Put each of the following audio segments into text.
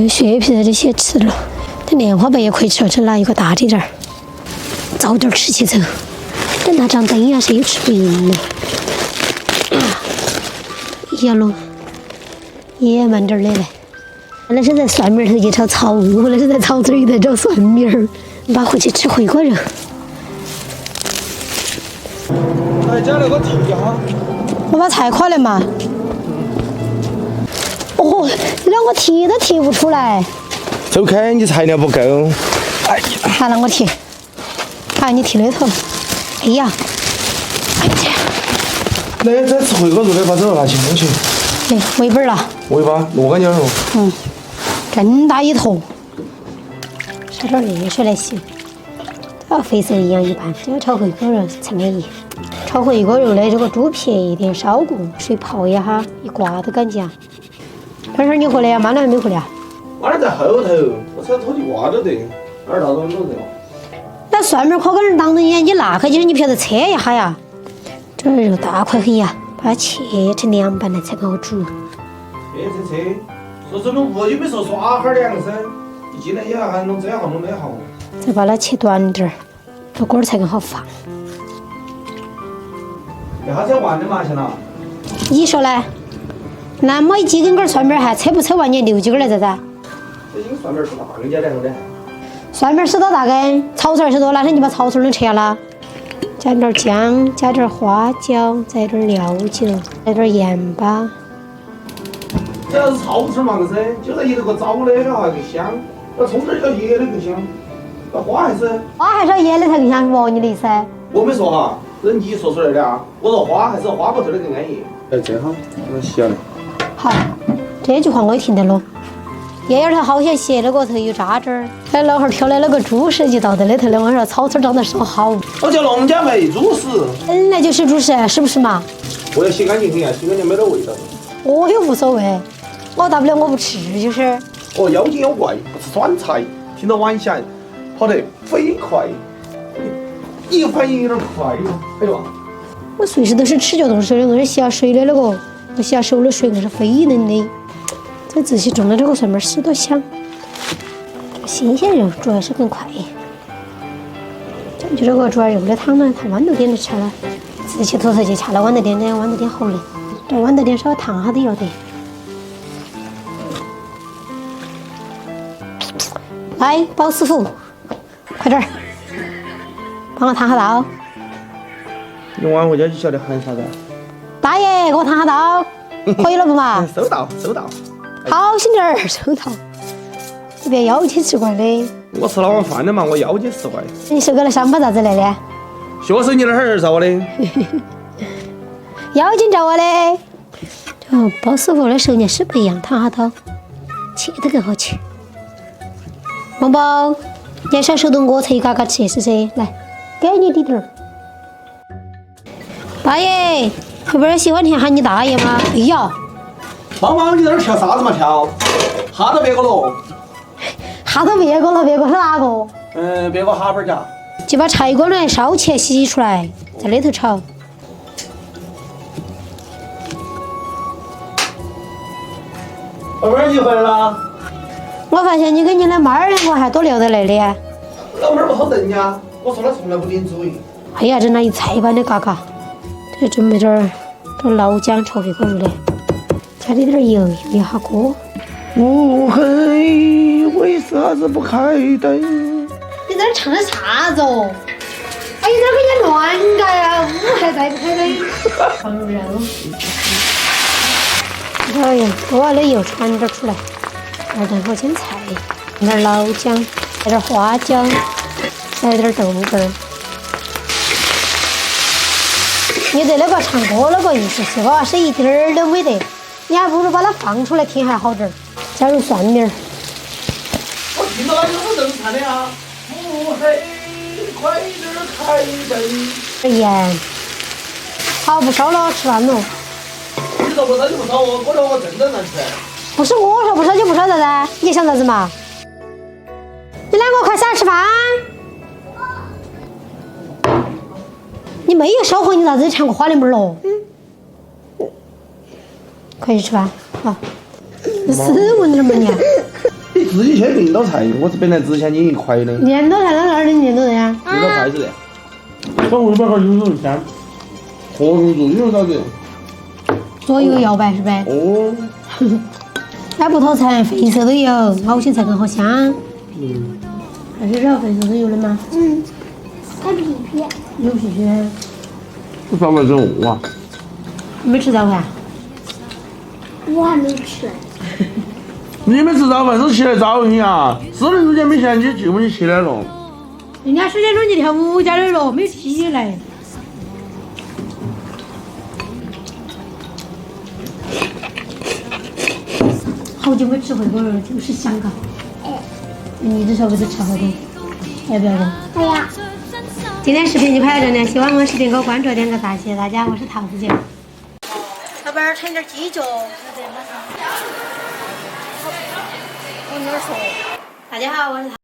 削皮这些吃了，这莲花白也可以吃了，这拿一个大的点儿，早点吃起走。等它长灯呀，谁又吃不赢了？呀喽，也慢点儿的来。那是在蒜苗头去炒草，我那是在草籽里头炒蒜苗儿，把回去吃回锅肉。来加那个提哈。我把菜可能嘛。哦，让我提都提不出来。走开，你材料不够。哎呀，好，让我提。好，你提那头。哎呀，哎呀，来，再吃回锅肉的，把这个拿去弄去。来，尾巴了。尾巴落干净了。真大一坨。烧点热水来洗。和肥瘦一样一般，只要炒回锅肉才满意。炒回锅肉的这个猪皮一定烧过，水泡一下，一刮都干净。这事你回来呀？妈那还没回来啊？妈那在后头，我才拖地挂着的，哪儿大东都在。那蒜苗可跟人挡着眼，你拿开就是你不晓得切一下呀。这肉大块很呀，把它切成凉拌了才给我煮。切，说这么无又没说耍哈儿两个噻，一进来以后还弄这行弄那行。再把它切短点儿，这锅儿才更好放。那哈才完的嘛，现在。你说呢？那么几根根蒜苗还扯不扯完？你留几根来咋子？这几个蒜苗是大根家两个的。蒜苗是多大根？草笋是多，哪天你把草笋都切了？加点姜，加点花椒，再点料酒，来点盐巴。这要是草笋嘛个噻，就在一个糟的还更香，那葱汁要野的更香，那花还是要野的才更香不？你的意思？我没说哈，这是你说出来的啊。我说花还是花不头的更安逸。哎，这哈，我洗下来。好，这句话我也听得喽。叶叶头好些斜的个头有渣渣儿，哎，老汉儿挑的那个猪食就倒在里头了。我说草笋长得少好，我叫农家肥猪食，本来就是猪食，是不是嘛？我要洗干净很呀，洗干净没得味道。我又无所谓，我大不了我不吃就是。哦，妖精妖怪不吃酸菜，听到晚霞跑得飞快，一个反应有点快哟。哎呦，我随时都是吃脚动手的，我是洗下水的那个，我洗下手的水我是飞能的。这仔细种的这个蒜苗是多香，新鲜肉主要是更快。就这个猪肉的汤呢，它豌豆点就吃了，自己偷偷去掐了豌豆点，这豌豆点好的，这豌豆点稍微烫下都要得。来，包师傅，快点儿，帮我烫下刀。用完回家就晓得喊啥子。大爷，给我烫下刀，可以了不嘛？收到，收到。好心点儿，收到。你别妖精吃怪的。我吃了碗饭的嘛，我妖精吃怪。你收个那伤疤咋子来的？学手你那儿找我的。妖精找我的。这包师傅的手艺是不一样，烫下刀，切得更好切。宝宝，你小手动我才一嘎嘎吃是噻？来，给你滴点儿。大爷，后边喜欢听喊你大爷吗？哎呀，妈妈，你在那儿跳啥子嘛跳？哈到别个了。哈到别个了，别个是哪个？别个哈巴家。就把柴锅呢烧起洗出来，在里头炒。宝贝儿，你回来了。我发现你跟你的妈儿两个还多聊得来的。老妹儿不好瞪呀，我说他从来不顶嘴。哎呀，整了一菜般的嘎嘎。这准备点儿这老姜炒回锅肉的，加点油，油一下锅。乌黑，为啥子不开灯？你在这唱的啥子哦？哎，你这给你乱改呀！乌还在不开灯？放肉。哎呀，多了的油传点出来。2蛋和青菜，来点老姜，来点花椒，来点豆干儿。你对那个唱歌那个意思是吧？是一点儿都没得，你还不如把它放出来听还好点儿。加入蒜苗。我听到那个人唱的呀，乌黑，快点开灯。盐，好不烧了，吃饭喽。你说不烧就不烧，我说我真的难吃。不是我说不烧就不烧咋子？你想啥子嘛？你两个快下来吃饭。你没有烧火，你咋子抢个花莲门喽？快去吃饭，好。斯文点嘛你。自己去领导菜，我是本来只想领一块的。领导菜到哪儿的领导呀？领导筷子的。小微波号有肉先何用做？有啥子？左右摇摆是呗？哦。那不脱层，肥色都有，熬起才更好香。还是这肥色都有的吗？它皮皮，有皮皮。这早饭真饿啊！你没吃早饭？我还没吃。你没吃早饭是起来早你啊？4点钟前没想起，就不你起来了。人家10点钟就跳舞家的了，没起来。好久没吃回锅肉了，就是香港。你这小辈子吃好多，要不要的？哎呀，今天视频就拍到这里，喜欢我视频给我关注点个赞，谢谢大家，我是桃子姐。小贝儿盛点鸡脚，我哪儿说？大家好，我是桃。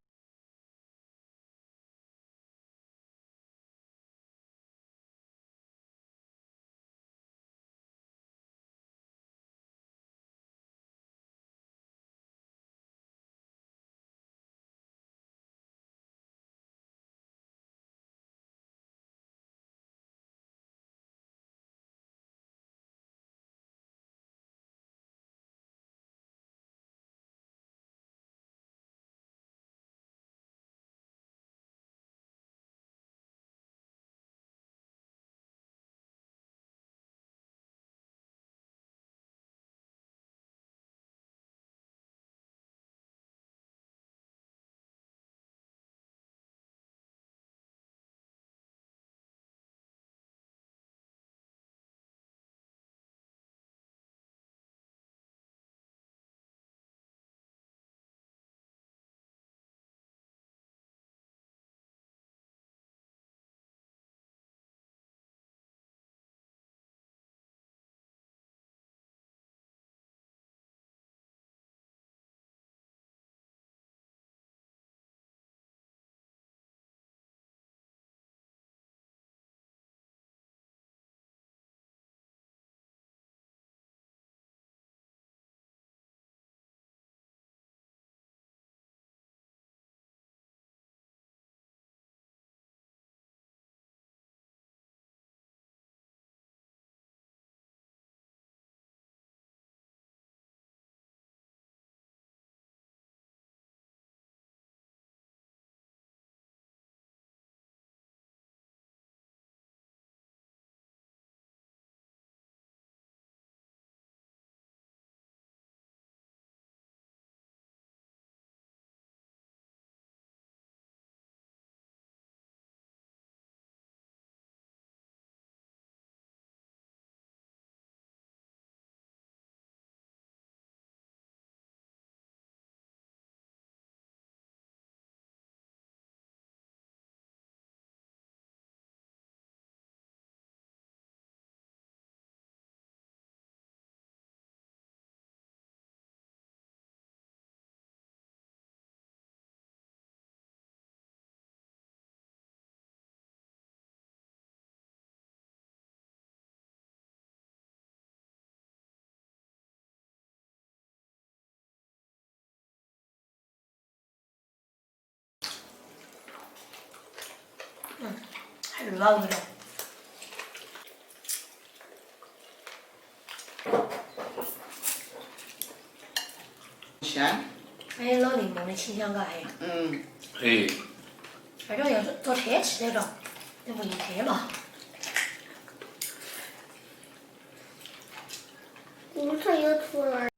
还是老味道。鲜。还有老柠檬的清香感还有。嘿。反正要坐车吃这个，这不一车嘛。不是有土味儿。